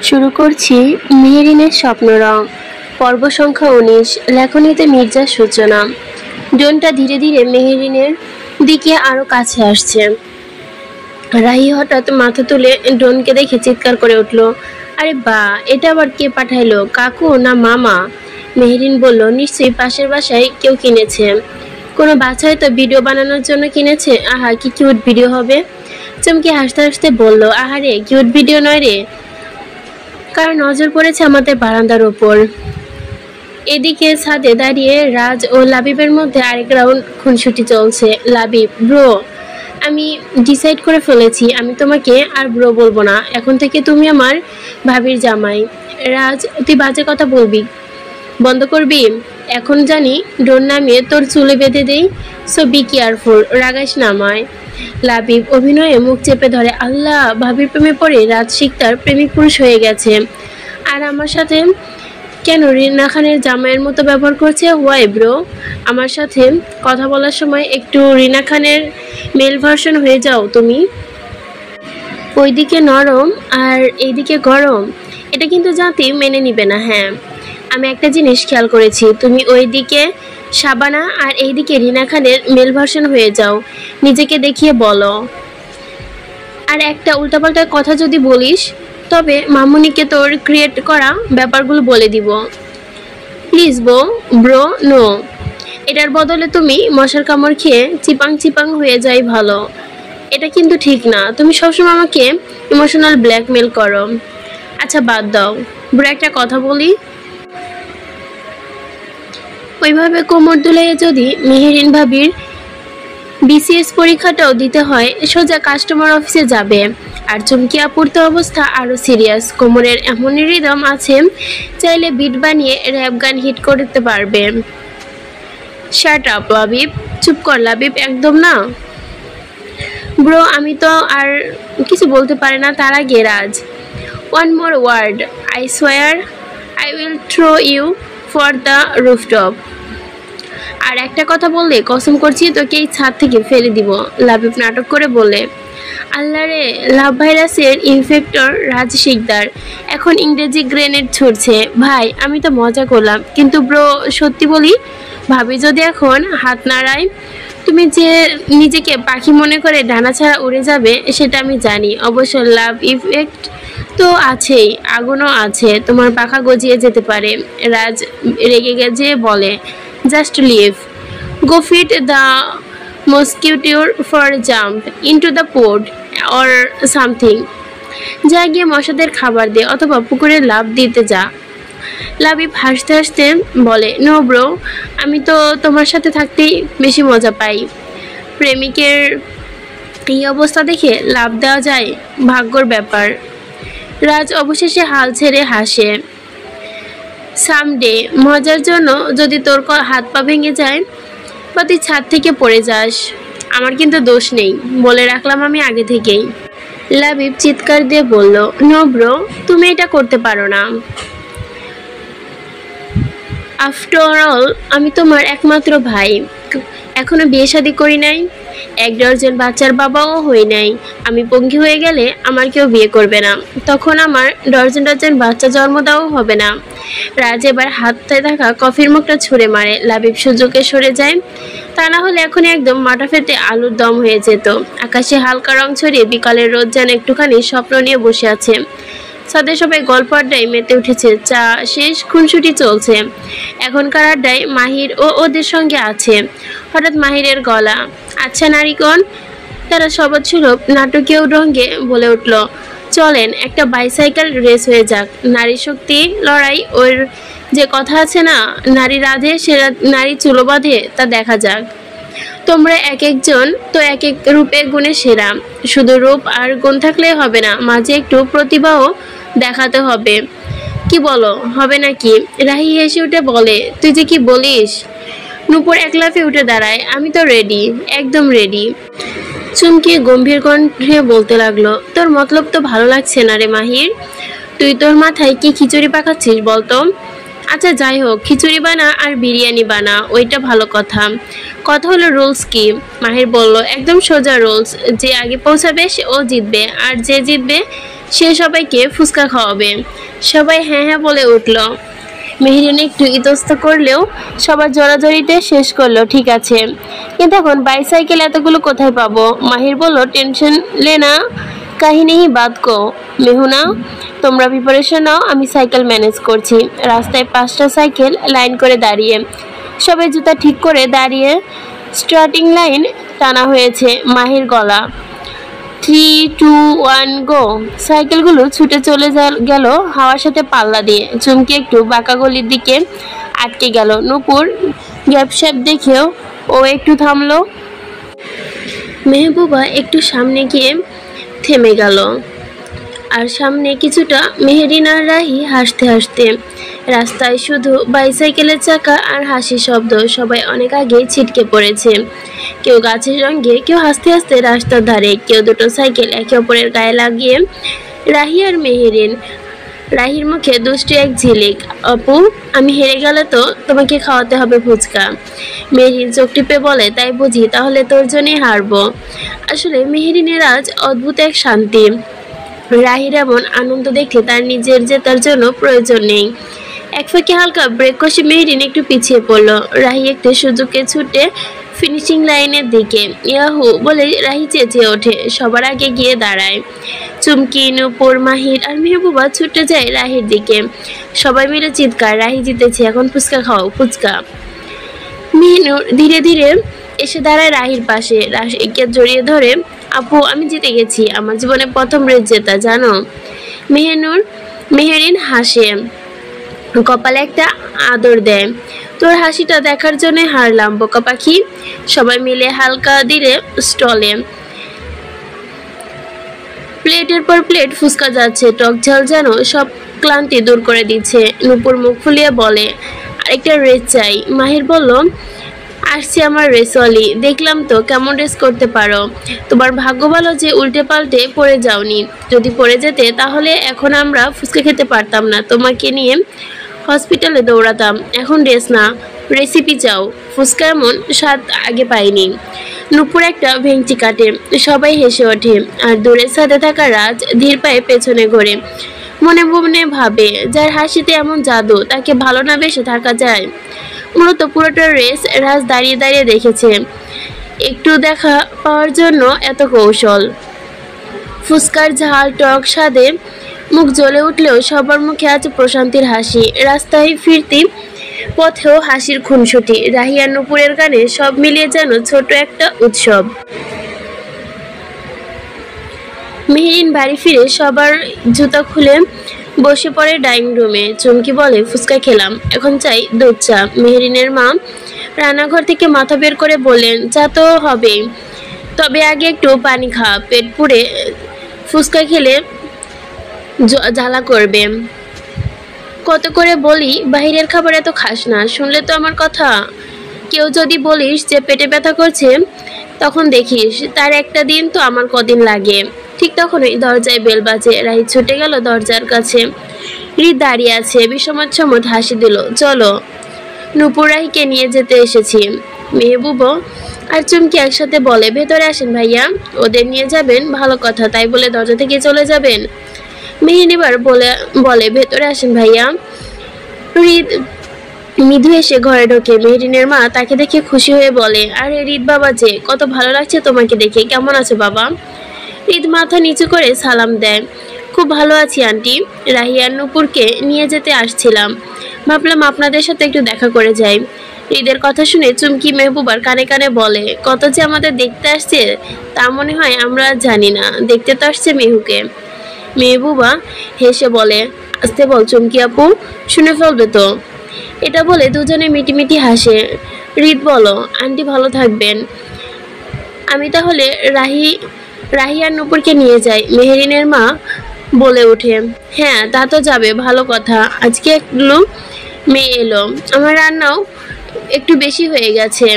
শুরু করছি মেহেরিনের স্বপ্নরং পর্ব সংখ্যা ১৯। লেখনীতে মির্জার সূচনা। ড্রোনটা ধীরে ধীরে মেহেরিনের দিকে আরো কাছে আসছে। রাহি হঠাৎ মাথা তুলে ড্রোনকে দেখে চিৎকার করে উঠল, আরে বা, এটা আবার কে পাঠাইলো? কাকু না মামা? মেহেরিন বলল, নিশ্চয়ই পাশের বাসায় কেউ কিনেছে। কোনো বাচ্চা হয়তো ভিডিও বানানোর জন্য কিনেছে। আহা, কি কিউট ভিডিও হবে। চমকে হাসতে হাসতে বলল, আহারে, কিউট ভিডিও নয় রে। কার নজর পড়েছে আমাদের বারান্দার ওপর। এদিকে ছাদে দাঁড়িয়ে রাজ ও লাবিবের মধ্যে আরেক রাউন্ড খুনসুটি চলছে। লাবিব, ব্রো, আমি ডিসাইড করে ফেলেছি আমি তোমাকে আর ব্রো বলবো না। এখন থেকে তুমি আমার ভাবির জামাই। রাজ, তুই বাজে কথা বলবি বন্ধ করবি? এখন জানি ডোর নামিয়ে তোর চুলে বেঁধে দেই। সো বি কেয়ারফুল, রাগাইস না আমায়। লাবিব অভিনয়ে মুখ চেপে ধরে, আল্লাহ, ভাবির প্রেমে পড়ে রাজ শিকদার প্রেমিক পুরুষ হয়ে গেছে। আর আমার সাথে কেন রিনা খানের জামাইয়ের মতো ব্যবহার করছে? Why bro? আমার সাথে কথা বলার সময় একটু রিনা খানের মেল ভার্সন হয়ে যাও তুমি। ওইদিকে নরম আর এইদিকে গরম, এটা কিন্তু জাতি মেনে নিবে না। হ্যাঁ, আমি একটা জিনিস খেয়াল করেছি, তুমি ওইদিকে শাবানা আর এইদিকে রিনা খানের মেল ভার্সন হয়ে যাও, নিজেকে দেখিয়ে বলো। আর একটা উল্টাপাল্টা কথা যদি বলিস তবে মামুনিকে তোর ক্রিয়েট করা ব্যাপারগুলো বলে দিব। Please bro, no. এটার বদলে তুমি মশার কামড় খেয়ে চিপাং চিপাং হয়ে যাই ভালো। এটা কিন্তু ঠিক না, তুমি সবসময় আমাকে ইমোশনাল ব্ল্যাকমেল করো। আচ্ছা বাদ দাও ব্রো, একটা কথা বলি। ওইভাবে কোমর দুলাইয়ে যদি মেহেরিন ভাবির বিসিএস পরীক্ষাটাও দিতে হয়, সোজা কাস্টমার অফিসে যাবে। আর চুমকি আপুর তো অবস্থা আরো সিরিয়াস। কোমরের এমন রিদম আছে, চাইলে বিট বানিয়ে র্যাপ গান হিট করতে পারবে। শাট আপ লাবিব, চুপ কর লাবিব, একদম না। ব্রো, আমি তো আর কিছু বলতে পারি না। তার আগে Raj, one more word, I swear I will throw you for the rooftop. আর একটা কথা বললে কসম করছি তোকে এই ছাদ থেকে ফেলে দিব। লাবিব নাটক করে বলে, আল্লাহ রে, লাভ ভাইরাসের ইনফেক্টর রাজ শিকদার এখন ইংরেজি গ্রেনেড ছুড়ছে। ভাই, আমি তো মজা করলাম, কিন্তু ব্রো সত্যি বলি, ভাবি যদি এখন হাত নাড়ায়, তুমি যে নিজেকে পাখি মনে করে ডানা ছাড়া উড়ে যাবে সেটা আমি জানি। অবশ্য লাভ ইফেক্ট তো আছেই, আগুনও আছে, তোমার পাখা গজিয়ে যেতে পারে। রাজ রেগে গেছে বলে, just leave, go feed the মস্কিউটোর for jump into the port or something. যা গিয়ে মশাদের খাবার দে অথবা পুকুরে লাফ দিতে যা। লাবিব হাসতে হাসতে বলে, নো ব্রো, আমি তো তোমার সাথে থাকতেই বেশি মজা পাই। প্রেমিকের এই অবস্থা দেখে লাভ দেওয়া যায়, ভাগ্যর ব্যাপার। রাজ অবশেষে হাল ছেড়ে হাসে। সামডে মজার জন্য যদি তোর হাত পা ভেঙে যায় বা তুই ছাদ থেকে পড়ে যাস, আমার কিন্তু দোষ নেই, বলে রাখলাম আমি আগে থেকেই। লাবিব চিৎকার দিয়ে বলল, নো ব্রো, তুমি এটা করতে পারো না। আফটার অল আমি তোমার একমাত্র ভাই, এখনো বিয়ে শাদী করি নাই, 1 ডজন বাচ্চার বাবাও হই নাই। আমি পঙ্গি হয়ে গেলে আমার কেউ বিয়ে করবে না, তখন আমার ডজন ডজন বাচ্চা জন্ম দেওয়াও হবে না। রাজ এবার হাতে থাকা কফির মুখটা ছুঁড়ে মারে। লাবিব সুযোগে সরে যায়, তা না হলে এখনই একদম মাথা ফেটে আলুর দম হয়ে যেত। আকাশে হালকা রং ছড়িয়ে বিকালের রোদ যেন একটুখানি স্বপ্ন নিয়ে বসে আছে। সাথে সবাই গল্প আড্ডায় মেতে উঠেছে। চা শেষ, খুনসুটি চলছে। এখনকার আড্ডায় মাহির ও ওদের সঙ্গে আছে। হঠাৎ মাহিরের গলা, আচ্ছা নারীগণ, তারা সবৎ সুলভ নাটকীয় রঙ্গে বলে উঠল, চলেন একটা বাইসাইকেল রেস হয়ে যাক। নারী শক্তি লড়াই, ওর যে কথা আছে না, নারী রাধে সে নারী চুলো বাঁধে, তা দেখা যাক। তোমরা এক একজন তো এক এক রূপে গুণে সেরা। শুধু রূপ আর গুণ থাকলে হবে না, মাঝে একটু প্রতিভাও দেখাতে হবে। কি বলো, হবে নাকি? রাহি হেসে উঠে বলে, তুই যে কি বলিস। নূপুর এক লাফে উঠে দাঁড়ায়, আমি তো রেডি, একদম রেডি। চুমকি গম্ভীর কণ্ঠে বলতে লাগলো, তোর মতলব তো ভালো লাগছে না রে মাহির। তুই তোর মাথায় কি খিচুড়ি পাকাচ্ছিস বলতো? আচ্ছা যাই হোক, খিচুড়ি বানা আর বিরিয়ানি বানা, ওইটা ভালো কথা। কথা হলো রুলস কি? মাহির বলল, একদম সোজা রুলস, যে আগে পৌঁছাবে ও জিতবে, আর যে জিতবে সে সবাইকে ফুচকা খাওয়াবে। সবাই হ্যাঁ হ্যাঁ বলে উঠল। মেহেরিন একটু ইতস্ত করলেও সবার জড়াজড়িতে শেষ করলো ঠিক আছে, কিন্তু এখন বাইসাইকেল এতগুলো কোথায় পাবো? মাহির বলল, টেনশন লেনা কাহিনী হি বাদ কো মেহুনা, তোমরা প্রিপারেশন নাও, আমি সাইকেল ম্যানেজ করছি। রাস্তায় 5টা সাইকেল লাইন করে দাঁড়িয়ে, সবাই জুতা ঠিক করে দাঁড়িয়ে স্টার্টিং লাইন টানা হয়েছে। মাহির গলা 3, 2, 1 গো। সাইকেলগুলো ছুটে চলে গেল হাওয়ার সাথে পাল্লা দিয়ে। চুমকি একটু বাঁকা গলির দিকে আটকে গেল। নূপুর গ্যাপস্যাপ দেখেও ও একটু থামলো। মেহবুবা একটু সামনে গিয়ে থেমে গেল, আর সামনে কিছুটা মেহেরিন আর রাহি হাসতে হাসতে। রাস্তায় শুধু বাইসাইকেলের চাকা আর হাসি শব্দ। সবাই অনেক আগে ছিটকে পড়েছে, কেউ গাছের সঙ্গে, কেউ হাসতে হাসতে রাস্তার ধারে, কেউ দুটো সাইকেল একে অপরের গায়ে লাগিয়ে। রাহি আর মেহেরিন। রাহির মুখে দুষ্টু এক ঝিলিক। আপু, আমি হেরে গেলে তো তোমাকে খাওয়াতে হবে ফুচকা। মেহেরিন চোখ টিপে বলে, তাই বুঝি, তাহলে তোর জন্যই হারবো। আসলে মেহেরিনের আজ অদ্ভুত এক শান্তি। রাহির এমন আনন্দ দেখে তার নিজের জেতার জন্য প্রয়োজন নেই। এক ফাঁকে হালকা ব্রেক কষে মেহেরিন একটু পিছিয়ে পড়ল। রাহি একটু সুযোগে ছুটে ফিনিশিং লাইনের দিকে। ইয়াহু বলে রাহি চেঁচিয়ে ওঠে, সবার আগে গিয়ে দাঁড়ায়। চুমকি, নূপুর, মাহির আর মেহবুবা ছুটে যায় রাহির দিকে। সবাই মিলে চিৎকার, রাহি জিতেছে, এখন ফুচকা খাও, ফুচকা। মেহনুর ধীরে ধীরে এসে দাঁড়ায় রাহির পাশে। রাহিকে জড়িয়ে ধরে, আপু, আমি জিতে গেছি, আমার জীবনে প্রথম রেস জেতা, জানো। মেহেরিন হাসে, কপালে একটা আদর দেয়। তোর হাসিটা দেখার জন্য হারলাম বোকা পাখি। সবাই মিলে হালকা দিলে স্টলে প্লেটের পর প্লেট ফুচকা যাচ্ছে, টক ঝাল যেন সব ক্লান্তি দূর করে দিচ্ছে। নূপুর মুখ ফুলিয়ে বলে, আরেকটা রেস চাই। মাহির বলল, আসছি আমার রেসওয়ালি, দেখলাম তো কেমন রেস করতে পারো। তোমার ভাগ্য ভালো যে উল্টে পাল্টে পড়ে যাওনি, যদি পড়ে যেতে তাহলে এখন আমরা ফুচকা খেতে পারতাম না, তোমাকে নিয়ে হসপিটালে দৌড়াতাম। এখন রেস না, রেসিপি চাও। ফুচকা এমন স্বাদ আগে পাইনি। নূপুর একটা ভেঙচি কাটে, সবাই হেসে ওঠে। আর দূরের সাথে থাকা রাজ ধীর পায়ে পেছনে ঘোরে, মনে মনে ভাবে, যার হাসিতে এমন জাদু, তাকে ভালো না বেসে থাকা যায়। মূলত পুরোটা রেস রাজ দাঁড়িয়ে দাঁড়িয়ে দেখেছে, একটু দেখা পাওয়ার জন্য এত কৌশল। ফুচকার ঝাল টক স্বাদে মুখ জ্বলে উঠলেও সবার মুখে আছে প্রশান্তির হাসি। রাস্তায় ফিরতি পথেও হাসির খুনসুটি। রাহি আর নূপুরের গানে সব মিলিয়ে যেন ছোট একটা উৎসব। মেহেরিন বাড়ি ফিরে সবার জুতা খুলে বসে পড়ে ডাইনিং রুমে। চুমকি বলে, ফুচকা খেলাম, এখন চাই দুধ চা। মেহেরিনের মা রান্নাঘর থেকে মাথা বের করে বললেন, চা তো হবেই, তবে আগে একটু পানি খা, পেট পুড়ে ফুচকা খেলে জ্বালা করবে। কত করে বলি বাইরের খাবার এত খাস না, শুনলে তো আমার কথা। কেউ যদি বলিস যে পেটে ব্যথা করছে, তখন দেখিস তার একটা দিন তো আমার কদিন লাগে। ঠিক তখনই দরজায় বেল বাজে। রাহি ছুটে গেল দরজার কাছে। হৃদ দাঁড়িয়ে আছে, বিষমত হাসি দিল, চলো, নূপুর রাহিকে নিয়ে যেতে এসেছি। মেহবুবও আর চুমকি একসাথে বলে, ভেতরে আসেন ভাইয়া, ওদের নিয়ে যাবেন, ভালো কথা, তাই বলে দরজা থেকে চলে যাবেন? মেহিন এবার বলে ভেতরে আসেন ভাইয়া। হৃদ মৃদু এসে ঘরে ঢোকে। মেহেরিনের মা তাকে দেখে খুশি হয়ে বলে, আরে হৃদ বাবা যে, কত ভালো লাগছে তোমাকে দেখে, কেমন আছো বাবা? হৃদ মাথা নিচু করে সালাম দেয়, খুব ভালো আছি আন্টি, রাহি আর নূপুরকে নিয়ে যেতে আসছিলাম, ভাবলাম আপনাদের সাথে একটু দেখা করে যাই। হৃদের কথা শুনে চুমকি মেহবুবার কানে কানে বলে, কত যে আমাদের দেখতে আসছে তা মনে হয় আমরা জানি না, দেখতে তো আসছে মেহুকে। মেহবুবা হেসে বলে, আসতে বল চুমকি আপু, শুনে ফেলবে তো। এটা বলে দুজনে মিটিমিটি হাসে। হৃদ বলো, আন্টি ভালো থাকবেন, আমি তাহলে রাহি আর নূপুরকে নিয়ে যাই। মেহেরিনের মা বলে ওঠে, হ্যাঁ তা তো যাবে, ভালো কথা, আজকে একটু মেয়ে এলো, আমার রান্নাও একটু বেশি হয়ে গেছে।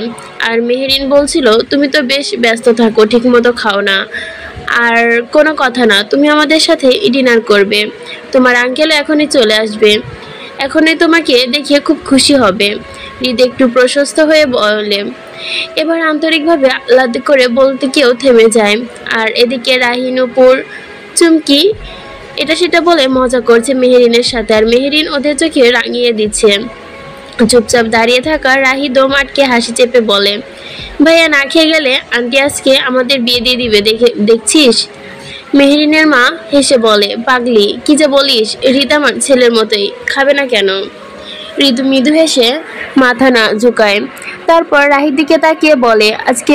আর মেহেরিন বলছিল, তুমি তো বেশ ব্যস্ত থাকো, ঠিক মতো খাও না, আর কোনো কথা না, তুমি আমাদের সাথে ডিনার করবে, তোমার আঙ্কেলও এখনই চলে আসবে, এখনই তোমাকে দেখে খুব খুশি হবে। হৃদ একটু প্রশস্ত হয়ে বলে, এবার আন্তরিকভাবে আহ্লাদ করে বলতে কেউ থেমে যায়। আর এদিকে রাহি, নূপুর, চুমকি এটা সেটা বলে মজা করছে মেহেরিনের সাথে, আর মেহেরিন ওদের চোখে রাঙিয়ে দিচ্ছে। চুপচাপ দাঁড়িয়ে থাকা রাহি দম আটকে হাসি চেপে বলে, ভাইয়া না খেয়ে গেলে আন্টি আজকে আমাদের বিয়ে দিয়ে দিবে, দেখছিস। মেহেরিনের মা হেসে বলে, পাগলি কি যে বলিস, রিত আমার ছেলের মতোই, খাবে না কেন। ঋতু মৃদু হেসে মাথা না ঝুঁকায়, তারপর রাহির দিকে তাকিয়ে বলে, আজকে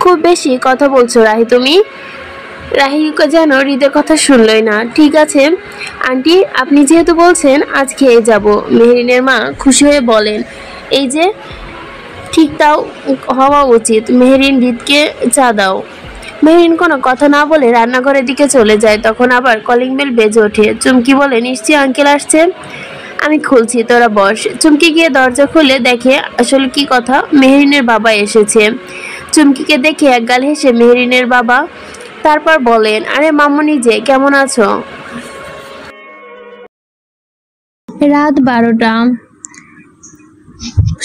খুব বেশি কথা বলছো রাহি তুমি। রাহি যেন হৃদের কথা শুনলই না। ঠিক আছে আন্টি, আপনি যেহেতু বলছেন আজ খেয়ে যাব। মেহেরিনের মা খুশি হয়ে বলেন, এই যে ঠিক তাও হওয়া উচিত। মেহেরিন হৃদকে চা দাও। মেহেরিন কোনো কথা না বলে রান্নাঘরের দিকে চলে যায়। তখন আবার কলিং বেল বেজে ওঠে। চুমকি বলে, নিশ্চয়ই আঙ্কেল আসছে, আমি খুলছি, তোরা বস। চুমকি গিয়ে দরজা খুলে দেখে আসলে কি কথা, মেহেরিনের বাবা এসেছে। চুমকিকে দেখে একগাল হেসে মেহেরিনের বাবা তারপর বলেন, আরে মামুনি যে, কেমন আছো। রাত 12টা।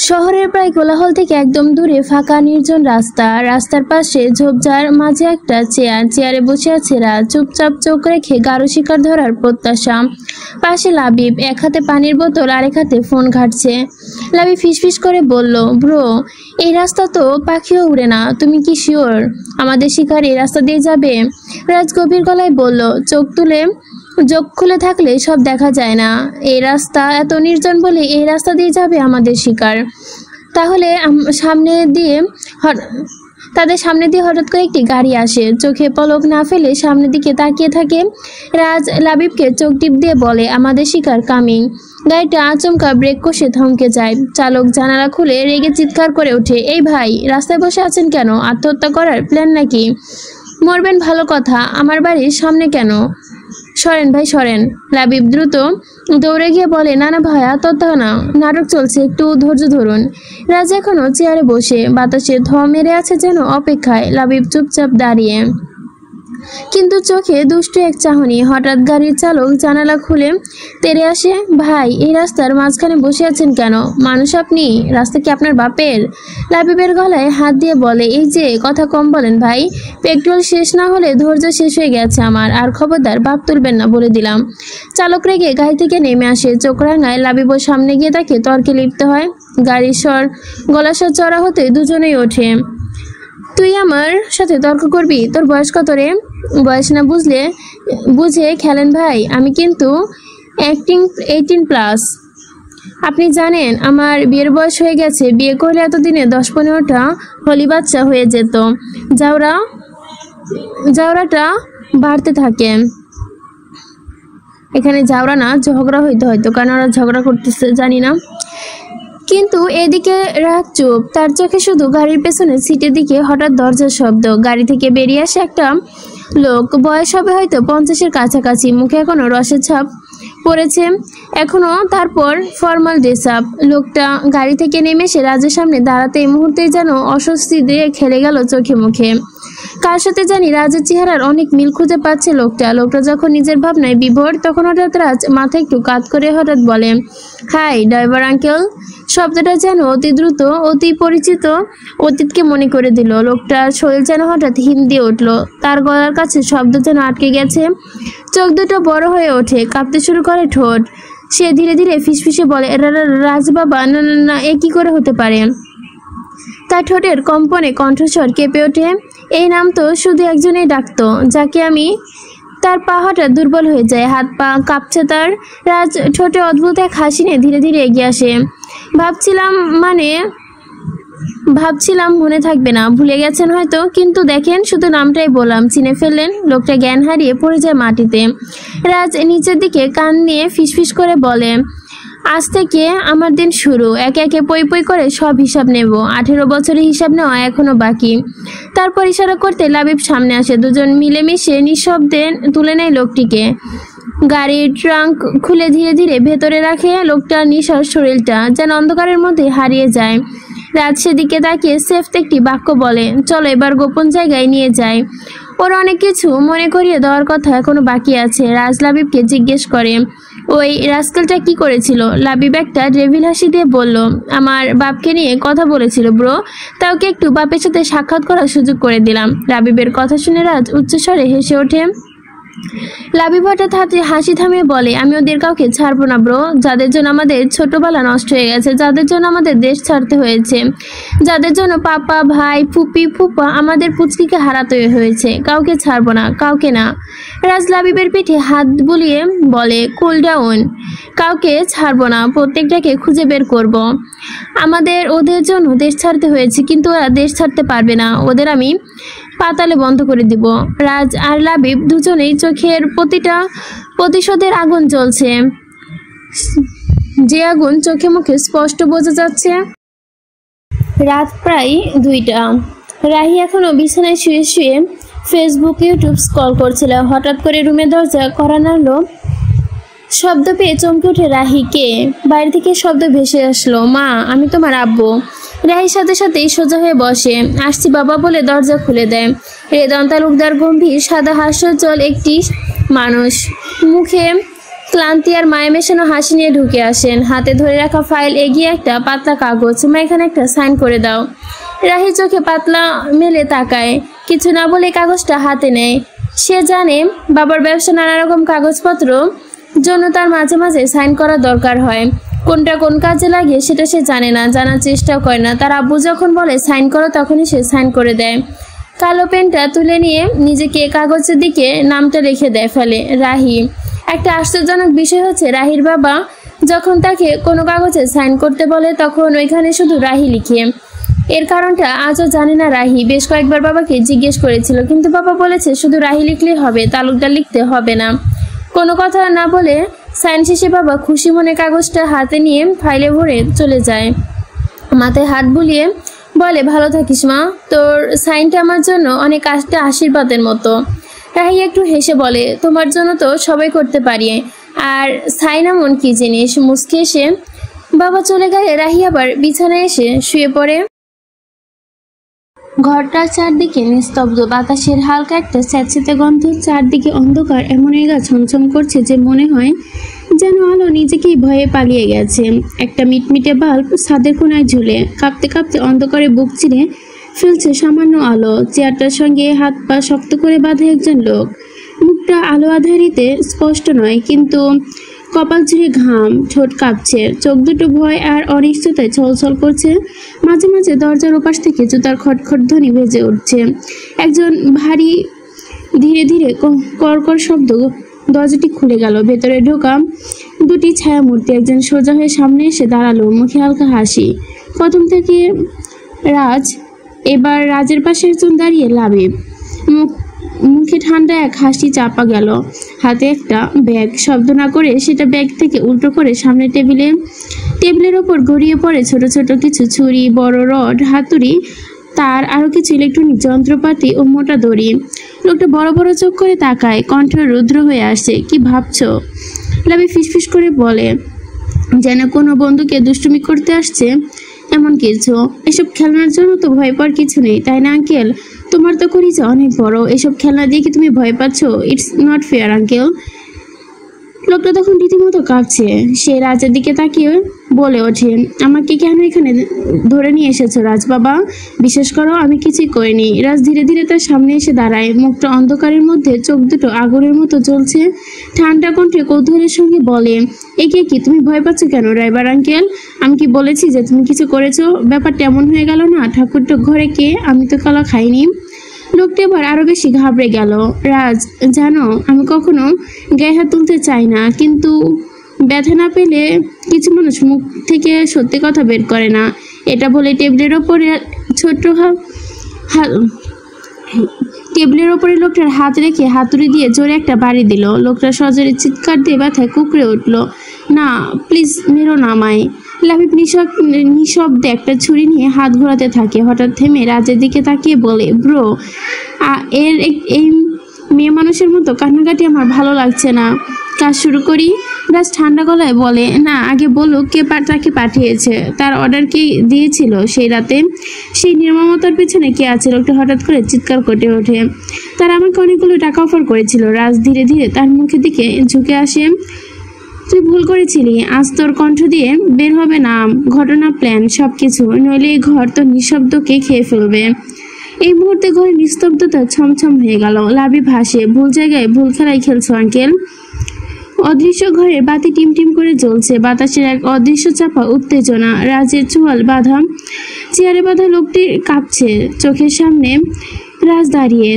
শহরের প্রায় কোলাহল থেকে একদম দূরে ফাঁকা নির্জন রাস্তা। রাস্তার পাশে ঝোপঝাড় মাঝে একটা চেয়ারে বসে আছে রাজ, চুপচাপ চোখ রেখে গাঢ় শিকার ধরার প্রত্যাশা। পাশে লাবিব, এক হাতে পানির বোতল আরেক হাতে ফোন ঘাটছে। লাবিব ফিসফিস করে বলল, ব্রো এই রাস্তা তো পাখিও উড়ে না, তুমি কি শিওর আমাদের শিকার এই রাস্তা দিয়ে যাবে। রাজ গভীর গলায় বলল, চোখ খুলে থাকলে সব দেখা যায় না, এই রাস্তা এত নির্জন বলে এই রাস্তা দিয়ে যাবে আমাদের শিকার। তাহলে তাদের সামনে দিয়ে হঠাৎ করে একটি গাড়ি আসে। চোখে পলক না ফেলে সামনের দিকে তাকিয়ে থাকে রাজ। লাবিবকে চোখ টিপ দিয়ে বলে, আমাদের শিকার কামিং। গাড়িটা আচমকা ব্রেক কষে থমকে যায়। চালক জানালা খুলে রেগে চিৎকার করে ওঠে, এই ভাই রাস্তায় বসে আছেন কেন, আত্মহত্যা করার প্ল্যান নাকি। মরবেন ভালো কথা, আমার বাড়ির সামনে কেন, সরেন ভাই সরেন। লাবিব দ্রুত দৌড়ে গিয়ে বলে, না না ভাই আত্মহত্যা না, নাটক চলছে, একটু ধৈর্য ধরুন। রাজ এখনো চেয়ারে বসে বাতাসে ধ মেরে আছে যেন অপেক্ষায়। লাবিব চুপচাপ দাঁড়িয়ে, কিন্তু চোখে দুষ্টু এক চাহনি। হঠাৎ গাড়ির চালক জানালা খুলে তেড়ে আসে, ভাই এই রাস্তার মাঝখানে বসে আছেন কেন, মানুষ আপনি, রাস্তা কি আপনার বাপের। লাবিবের গলায় হাত দিয়ে বলে, এই যে কথা কম বলেন ভাই, পেট্রোল শেষ না হলে ধৈর্য শেষ হয়ে গেছে আমার, আর খবরদার বাপ তুলবেন না বলে দিলাম। চালক রেগে গাড়ি থেকে নেমে আসে। চোখ রাঙায়। লাবিব সামনে গিয়ে তাকে তর্কে লিপ্ত হয়। গাড়ির গলার স্বর চড়া হতে দুজনেই ওঠে। তুই আমার সাথে তর্ক করবি, তোর বয়স কত রে। বয়স না বুঝে খেলেন ভাই, আমি কিন্তু 18+। আপনি জানেন আমার বিয়ের বয়স হয়ে গেছে, বিয়ে করলে এতদিনে 10-15টা হলি বাচ্চা হয়ে যেত। জাউরাটা বাড়তে থাকে। এখানে জাউরা না ঝগড়া হয়তো, কারণ ওরা ঝগড়া করতেছে জানি না। কিন্তু এদিকে রাত চুপ, তার চোখে শুধু গাড়ির পেছনে সিটের দিকে। হঠাৎ দরজার শব্দ। গাড়ি থেকে বেরিয়ে আসে একটা লোক, বয়স হবে হয়তো 50-এর কাছাকাছি। মুখে এখনো রসের ছাপ পড়েছে, এখনো তারপর ফর্মাল ড্রেস আপ। লোকটা গাড়ি থেকে নেমে এসে রাজের সামনে দাঁড়াতে এই মুহূর্তেই যেন অস্বস্তি দিয়ে খেলে গেল চোখে মুখে। কার সাথে জানি রাজের চেহারার অনেক মিল খুঁজে পাচ্ছে লোকটা যখন নিজের ভাবনায় বিভোর, তখন হঠাৎ রাজ মাথা একটু কাত করে হঠাৎ বলে, হাই ড্রাইভার আঙ্কেল। শব্দটা যেন অতি দ্রুত, অতি পরিচিত, অতীতকে মনে করে দিল। লোকটার শরীর যেন হঠাৎ হিম দিয়ে উঠল, তার গলার কাছে শব্দ যেন আটকে গেছে। চোখ দুটো বড় হয়ে ওঠে, কাঁপতে শুরু করে ঠোঁট। সে ধীরে ধীরে ফিসফিসে বলে, রাজ বাবা, না না না, এ কি করে হতে পারে। তার ঠোঁটের কম্পনে কণ্ঠস্বর কেঁপে ওঠে। এই নাম তো শুধু একজনেই ডাকতো, যাকে আমি। তার পা হঠাৎ দুর্বল হয়ে যায়, হাত পা কাঁপছে তার। রাজ ঠোঁটে অদ্ভুত এক হাসি নিয়ে ধীরে ধীরে এগিয়ে আসে। ভাবছিলাম মনে থাকবে না, ভুলে গেছেন হয়তো, কিন্তু দেখেন শুধু নামটাই বললাম, চিনে ফেললেন। লোকটা জ্ঞান হারিয়ে পড়ে যায় মাটিতে। রাজ নিচের দিকে কান নিয়ে ফিসফিস করে বলে, আজ থেকে আমার দিন শুরু, একে একে পই পই করে সব হিসাব নেব। 18 বছরের হিসাব নেওয়া এখনো বাকি। তারপর ইশারা করতে লাবিব সামনে আসে। দুজন মিলেমিশে নিঃশব্দে তুলে নেয় লোকটিকে। গাড়ির ট্রাঙ্ক খুলে ধীরে ধীরে ভেতরে রাখে। লোকটার নিঃশ্বাস শরীরটা যেন অন্ধকারের মধ্যে হারিয়ে যায়। রাজ সেদিকে তাকিয়ে সেফতে একটি বাক্য বলে, চলো এবার গোপন জায়গায় নিয়ে যায়। ওর অনেক কিছু মনে করিয়ে দেওয়ার কথা এখনো বাকি আছে। রাজ লাবিবকে জিজ্ঞেস করে, ওই রাস্কেলটা কি করেছিল। লাবিব একটা ডেভিল হাসি দিয়ে বলল, আমার বাপকে নিয়ে কথা বলেছিল ব্রো, তাকে একটু বাপের সাথে সাক্ষাৎ করার সুযোগ করে দিলাম। লাবিবের কথা শুনে রাজ উচ্চস্বরে হেসে ওঠে। লাবিব হঠাৎ হাতে হাসি থামিয়ে বলে, আমি ওদের কাউকে ছাড়বো না ব্রো। যাদের জন্য আমাদের ছোটবেলা নষ্ট হয়ে গেছে, যাদের জন্য আমাদের দেশ ছাড়তে হয়েছে, যাদের জন্য পাপা, ভাই, ফুপি, ফুপা আমাদের পুচকিকে হারাতে হয়েছে, কাউকে ছাড়বো না, কাউকে না। রাজ লাবিবের পিঠে হাত বুলিয়ে বলে, কুল ডাউন, কাউকে ছাড়বো না, প্রত্যেকটাকে খুঁজে বের করব। আমাদের ওদের জন্য দেশ ছাড়তে হয়েছে, কিন্তু ওরা দেশ ছাড়তে পারবে না, ওদের আমি পাতালে বন্ধ করে দিব। রাজ আর লাবিব দুজনেই চোখের প্রতিশোধের আগুন জ্বলছে, যে আগুন চোখে মুখে স্পষ্ট বোঝা যাচ্ছে। রাত প্রায় 2টা। রাহি এখনো বিছানায় শুয়ে শুয়ে ফেসবুক, ইউটিউব স্ক্রল করছিল। হঠাৎ করে রুমের দরজা কড়া নাড়ল। শব্দ পেয়ে চমকে উঠে রাহি। কে? বাইরে থেকে শব্দ ভেসে আসলো, মা, আমি তোমার আব্বু। রাহির সাথে সাথেই সোজা হয়ে বসে। আসছি বাবা বলে দরজা খুলে দেয়। রেদন তালুকদার গম্ভীর সাদা হাস্যোজ্জ্বল একটি মানুষ, মুখে ক্লান্তি আর মায়া মেশানো হাসি নিয়ে ঢুকে আসেন। হাতে ধরে রাখা ফাইল এগিয়ে একটা পাতলা কাগজ, মা এখানে একটা সাইন করে দাও। রাহির চোখে পাতলা মেলে তাকায়, কিছু না বলে কাগজটা হাতে নেয়। সে জানে বাবার ব্যবসা নানা রকম কাগজপত্র জন্য তার মাঝে মাঝে সাইন করা দরকার হয়। কোনটা কোন কাজে লাগে সেটা সে জানে না, জানার চেষ্টাও করে না। তার আব্বু যখন বলে সাইন করো, তখনই সে সাইন করে দেয়। কালো পেনটা তুলে নিয়ে নিজেকে কাগজের দিকে নামটা লিখে ফেলে রাহি। একটা আশ্চর্যজনক বিষয় হচ্ছে, রাহির বাবা যখন তাকে কোনো কাগজে সাইন করতে বলে, তখন ওইখানে শুধু রাহি লিখে। এর কারণটা আজও জানে না রাহি। বেশ কয়েকবার বাবাকে জিজ্ঞেস করেছিল, কিন্তু বাবা বলেছে শুধু রাহি লিখলেই হবে, তালুকদার লিখতে হবে না। কোনো কথা না বলে সাইন শেষে বাবা খুশি মনে কাগজটা হাতে নিয়ে ফাইলে ভরে চলে যায়। মাথায় হাত বুলিয়ে বলে, ভালো থাকিস মা, তোর সাইনটা আমার জন্য অনেক আশীর্বাদের মতো। রাহি একটু হেসে বলে, তোমার জন্য তো সবাই করতে পারি, আর সাইন এমন কি জিনিস। মুচকে এসে বাবা চলে গেলে রাহি আবার বিছানায় এসে শুয়ে পড়ে। ঘরটার চারদিকে নিস্তব্ধ, বাতাসের হালকা একটা স্যাঁতসেঁতে গন্ধ, চারদিকে অন্ধকার এমন এগা ছমছম করছে যে মনে হয় যেন আলো নিজেকেই ভয়ে পালিয়ে গেছে। একটা মিটমিটে বাল্ব ছাদের কোনায় ঝুলে কাঁপতে কাঁপতে অন্ধকারে বুক চিরে ফেলছে সামান্য আলো। চেয়ারটার সঙ্গে হাত পা শক্ত করে বাঁধে একজন লোক। মুখটা আলো আধারিতে স্পষ্ট নয়, কিন্তু কপাল ছিঁড়ে ঘাম, ঠোঁট কাঁপছে, চোখ দুটো ভয় আর অনিশ্চয়তায় ছলছল করছে। মাঝে মাঝে দরজার ওপাশ থেকে জুতার খটখট ধ্বনি ভেজে উঠছে। একজন ভারী ধীরে ধীরে কর্কর শব্দ। দরজাটি খুলে গেল। ভেতরে ঢোকা দুটি ছায়া মূর্তি। একজন সোজা হয়ে সামনে এসে দাঁড়ালো, মুখে হালকা হাসি। প্রথম থেকে রাজ, এবার রাজের পাশে একজন দাঁড়িয়ে লাবিব। মুখে ঠান্ডা এক হাসি চাপা গেল। হাতে একটা ব্যাগ। শব্দ না করে সেটা ব্যাগ থেকে উল্টো করে সামনে টেবিলের ওপর গড়িয়ে পড়ে ছোট ছোট কিছু ছুরি, বড় রড, হাতুড়ি, তার আরো কিছু ইলেকট্রনিক যন্ত্রপাতি ও মোটা দড়ি। লোকটা বড় বড় চোখ করে তাকায়, কণ্ঠ রুদ্র হয়ে আসে। কি ভাবছো? লাবি ফিসফিস করে বলে, যেন কোনো বন্ধুকে দুষ্টুমি করতে আসছে এমন কিছু। এসব খেলনার জন্য তো ভয় পাওয়ার কিছু নেই, তাই না আঙ্কেল? তোমার তো করিছে অনেক বড়, এসব খেলনা দিয়ে কি তুমি ভয় পাচ্ছ? It's not fair uncle. লোকটা তখন রীতিমতো কাঁপছে। সে রাজের দিকে তাকিয়ে বলে ওঠে, আমাকে কেন এখানে ধরে নিয়ে এসেছো রাজ বাবা? বিশ্বাস করো, আমি কিছুই করিনি। রাজ ধীরে ধীরে তার সামনে এসে দাঁড়ায়। মুখটা অন্ধকারের মধ্যে, চোখ দুটো আগুনের মতো জ্বলছে। ঠান্ডা কণ্ঠে কৌতূহলের সঙ্গে বলে, একে কি তুমি ভয় পাচ্ছ কেন ড্রাইভার আঙ্কেল? আমি কি বলেছি যে তুমি কিছু করেছো? ব্যাপারটা এমন হয়ে গেল না, ঠাকুরটা ঘরে কে? আমি তো কলা খাইনি। লোকটা এবার আরো বেশি ঘাবড়ে গেল। রাজ, জানো আমি কখনো গায়ে হাত তুলতে চাই না, কিন্তু ব্যথা না পেলে কিছু মানুষ মুখ থেকে সত্যি কথা বের করে না। এটা বলে টেবিলের ওপরে লোকটার হাত রেখে হাতুড়ি দিয়ে জোরে একটা বাড়ি দিল। লোকটা সজোরে চিৎকার দিয়ে ব্যথায় কুকড়ে উঠল। না, প্লিজ মেরো না আমায়। লাবিব নিঃশব্দে একটা ছুরি নিয়ে হাত ঘোরাতে থাকে। হঠাৎ থেমে রাজের দিকে তাকিয়ে বলে, ব্রো, এই মেয়ে মানুষের মতো কান্নাকাটি আমার ভালো লাগছে না। কাজ শুরু করি? রাজ ঠান্ডা গলায় বলে, না, আগে বলুক কে তাকে পাঠিয়েছে, তার অর্ডার কে দিয়েছিল সেই রাতে, সেই নির্মমতার পেছনে কে আছে? লোকটা হঠাৎ করে চিৎকার করে ওঠে, তারা আমাকে অনেকগুলো টাকা অফার করেছিল। রাজ ধীরে ধীরে তার মুখের দিকে ঝুঁকে আসে। তুই ভুল করেছিলি, আজ তোর কণ্ঠ দিয়ে বের হবে নাম, ঘটনা, প্ল্যান, সবকিছু, নইলে এই ঘর তোর নিঃশব্দকে খেয়ে ফেলবে। এই মুহূর্তে ঘরে নিস্তব্ধতা ছমছম হয়ে গেল। লাবি ভাসে, ভুল জায়গায় ভুল খেলাই খেলছো আঙ্কেল। অদৃশ্য ঘরের বাতি টিমটিম করে জ্বলছে, বাতাসের এক অদৃশ্য চাপা উত্তেজনা। রাজের চোয়াল বাঁধা, চেয়ারে বাঁধা লোকটি কাঁপছে, চোখের সামনে রাজ দাঁড়িয়ে,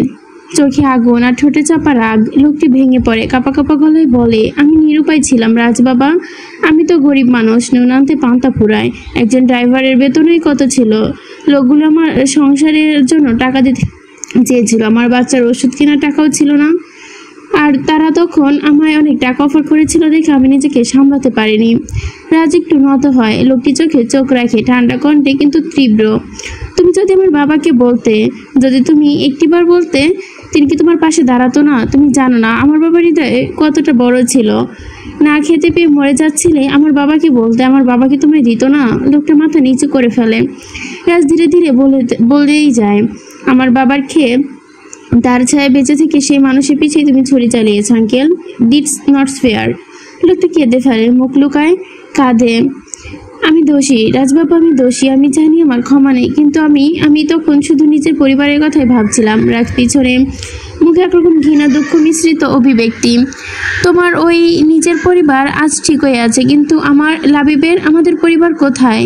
চোখে আগুন আর ঠোঁটে চাপা রাগ। লোকটি ভেঙে পড়ে, কাঁপা কাঁপা গলায় বলে, আমি নিরুপায় ছিলাম রাজ বাবা, আমি তো গরিব মানুষ, নুন আনতে পান্তা ফুরায়। একজন ড্রাইভারের বেতনই কত ছিল। লোকগুলো আমার সংসারের জন্য টাকা দিতে চেয়েছিল, আমার বাচ্চার ওষুধ কেনার টাকাও ছিল না। আর তারা তখন আমায় অনেক টাকা অফার করেছিল দেখে আমি নিজেকে সামলাতে পারিনি। রাজ একটু নত হয়, লোকটি চোখে চোখ রাখে, ঠান্ডা কণ্ঠে কিন্তু তীব্র। তুমি যদি আমার বাবাকে বলতে, যদি তুমি একটিবার বলতে, তিনি কি তোমার পাশে দাঁড়াতো না? তুমি জানো না আমার বাবার হৃদয়ে কতটা বড় ছিল। না খেতে পেয়ে মরে যাচ্ছিলে, আমার বাবাকে বলতে, আমার বাবাকে তোমায় দিত না? লোকটা মাথা নিচু করে ফেলে। রাজ ধীরে ধীরে বলেই যায়, আমার বাবার খেয়ে তার ছায়া বেঁচে থেকে সেই মানুষের পিছিয়ে তুমি ছুরি চালিয়েছ আঙ্কেল। That's not fair. লোকটা কেঁদে ফেলে, মুখ লুকায়, কাঁদে। আমি দোষী রাজবাবু, আমি দোষী, আমি জানি আমার ক্ষমা নেই, কিন্তু আমি তখন শুধু নিজের পরিবারের কথাই ভাবছিলাম। রাজ পিছনে মুখে একরকম ঘৃণা দুঃখ মিশ্রিত অভিব্যক্তি। তোমার ওই নিজের পরিবার আজ ঠিক হয়ে আছে, কিন্তু আমার লাবিবের, আমাদের পরিবার কোথায়?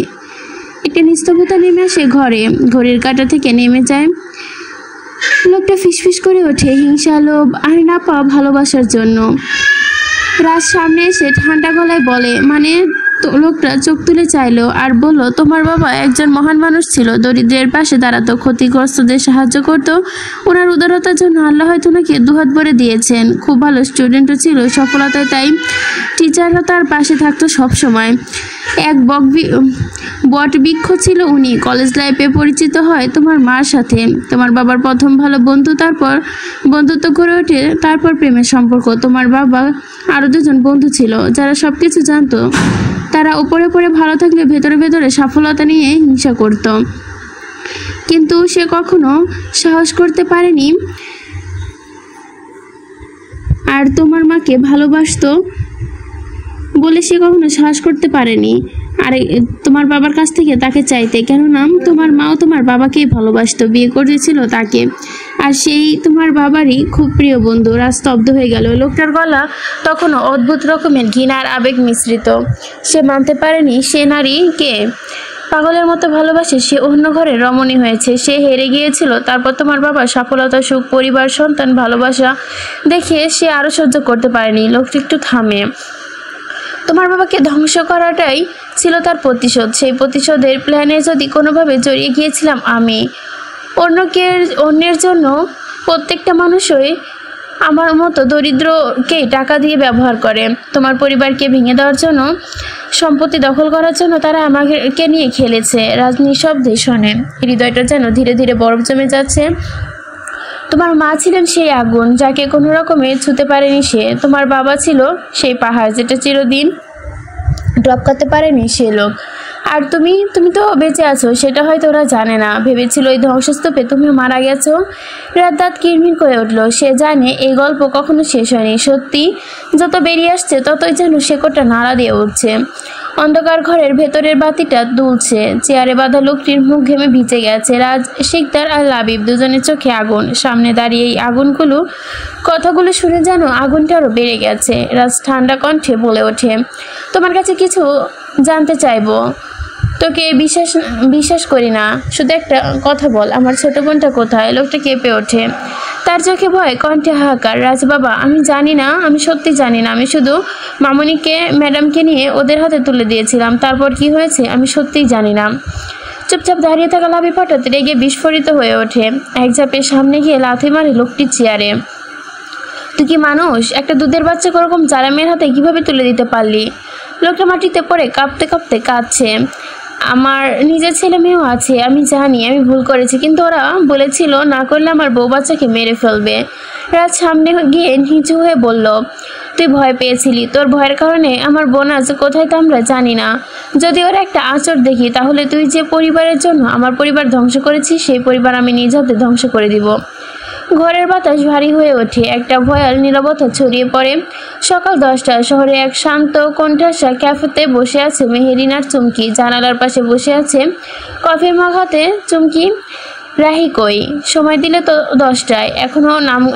একটা নিস্তব্ধতা নেমে আসে ঘরে, ঘড়ির কাঁটা থেকে নেমে যায়। লোকটা ফিসফিস করে ওঠে, হিংসা, লোভ আর না পাওয়া ভালোবাসার জন্য। রাজ সামনে এসে ঠান্ডা গলায় বলে, মানে? লোকটা চোখ তুলে চাইলো আর বলল, তোমার বাবা একজন মহান মানুষ ছিল, দরিদ্রের পাশে দাঁড়াতো, ক্ষতিগ্রস্তদের সাহায্য করতো। ওনার উদারতার জন্য আল্লাহ হয়তো ওনাকে দুহাত ভরে দিয়েছেন। খুব ভালো স্টুডেন্টও ছিল, সফলতায় তাই টিচাররা তার পাশে থাকতো সব সময়। এক বট বৃক্ষ ছিল উনি। কলেজ লাইফে পরিচিত হয় তোমার মার সাথে, তোমার বাবার প্রথম ভালো বন্ধু, তারপর বন্ধুত্ব গড়ে ওঠে, তারপর প্রেমের সম্পর্ক। তোমার বাবা আরও দুজন বন্ধু ছিল যারা সবকিছু জানতো। তারা উপরে উপরে ভালো থাকলে ভেতরে ভেতরে সফলতা নিয়ে হিংসা করত, কিন্তু সে কখনো সাহস করতে পারেনি। আর তোমার মাকে ভালোবাসতো বলে সে কখনো সাহস করতে পারেনি আর তোমার বাবার কাছ থেকে তাকে চাইতে, কেননা তোমার মাও তোমার বাবাকেই ভালোবাসতো, বিয়ে করেছিল তাকে, আর সেই তোমার বাবারই খুব প্রিয় বন্ধু। রাজ স্তব্ধ হয়ে গেল। লোকটার গলা তখনও অদ্ভুত রকমের ঘৃণার আবেগ মিশ্রিত। সে মানতে পারেনি সে নারী কে পাগলের মতো ভালোবাসে, সে অন্য ঘরে রমণী হয়েছে, সে হেরে গিয়েছিল। তারপর তোমার বাবার সফলতা, সুখ, পরিবার, সন্তান, ভালোবাসা দেখে সে আরো সহ্য করতে পারেনি। লোকটি একটু থামে। তোমার বাবাকে ধ্বংস করাটাই ছিল তার প্রতিশোধ। সেই প্রতিশোধের প্ল্যানে যদি কোনোভাবে জড়িয়ে গিয়েছিলাম আমি। অন্যের জন্য প্রত্যেকটা মানুষই আমার মতো দরিদ্রকেই টাকা দিয়ে ব্যবহার করে। তোমার পরিবারকে ভেঙে দেওয়ার জন্য, সম্পত্তি দখল করার জন্য তারা আমাকে নিয়ে খেলেছে। রাজ নিঃশব্দে শোনে, হৃদয়টা যেন ধীরে ধীরে বরফ জমে যাচ্ছে। তোমার মা ছিলেন সেই আগুন যাকে কোনো রকমে ছুঁতে পারেনি সে। তোমার বাবা ছিল সেই পাহাড় যেটা চিরদিন টপকাতে পারেনি সে লোক। আর তুমি তো বেঁচে আছো, সেটা হয়তো ওরা জানে না। ভেবেছিল এই ধ্বংসস্তূপে তুমিও মারা গেছো। রাত দাঁত কিরমির করে উঠলো। সে জানে এই গল্প কখনো শেষ হয়নি। সত্যি যত বেরিয়ে আসছে ততই যেন শেকড়টা নাড়া দিয়ে উঠছে। অন্ধকার ঘরের ভেতরের বাতিটা দুলছে। চেয়ারে বাঁধা লোকটির মুখ ঘেমে ভিজে গেছে। রাজ, শিকদার আর লাবিব দুজনের চোখে আগুন। সামনে দাঁড়িয়ে এই কথাগুলো শুনে যেন আগুনটা আরো বেড়ে গেছে। রাজ ঠান্ডা কণ্ঠে বলে ওঠে, তোমার কাছে কিছু জানতে চাইবো। তোকে বিশ্বাস করি না, শুধু একটা কথা বল, আমার ছোট বোনটা কোথায়? লোকটা কেঁপে ওঠে, তার চোখে ভয়, কণ্ঠে হাহাকার। রাজ বাবা, আমি জানি না, আমি সত্যি জানি না। আমি শুধু মামনিকে, ম্যাডামকে নিয়ে ওদের হাতে তুলে দিয়েছিলাম। তারপর কি হয়েছে আমি সত্যিই জানি না। চুপচাপ দাঁড়িয়ে থাকা লাবিব হঠাৎ রেগে বিস্ফোরিত হয়ে ওঠে। এক ঝাঁপে সামনে গিয়ে লাথি মারে লোকটির চেয়ারে। তুই কি মানুষ? একটা দুধের বাচ্চা কোরকম জারামের হাতে কিভাবে তুলে দিতে পারলি? লোকটা মাটিতে পড়ে কাঁপতে কাঁপতে কাঁদছে। আমার নিজের ছেলে মেয়েও আছে, আমি জানি আমি ভুল করেছি, কিন্তু ওরা বলেছিল না করলে আমার বউ বাচ্চাকে মেরে ফেলবে। রাজ সামনে গিয়ে নিচু হয়ে বলল, তুই ভয় পেয়েছিলি, তোর ভয়ের কারণে আমার বোন আজ কোথায় তা আমরা জানি না। যদি ওরা একটা আঁচড় দেখি, তাহলে তুই যে পরিবারের জন্য আমার পরিবার ধ্বংস করেছিস, সেই পরিবার আমি নিজ হাতে ধ্বংস করে দিব। ঘরের বাতাস ভারী হয়ে ওঠে। একটা ভয়াল নীরবতা ছড়িয়ে পড়ে। সকাল 10টা। শহরে এক শান্ত কোণঠাসা ক্যাফেতে বসে আছে মেহেরিন আর চুমকি। জানালার পাশে বসে আছে কফির মগ হাতে চুমকি। রাহি কই? সময় দিলে তো 10টায়, এখনো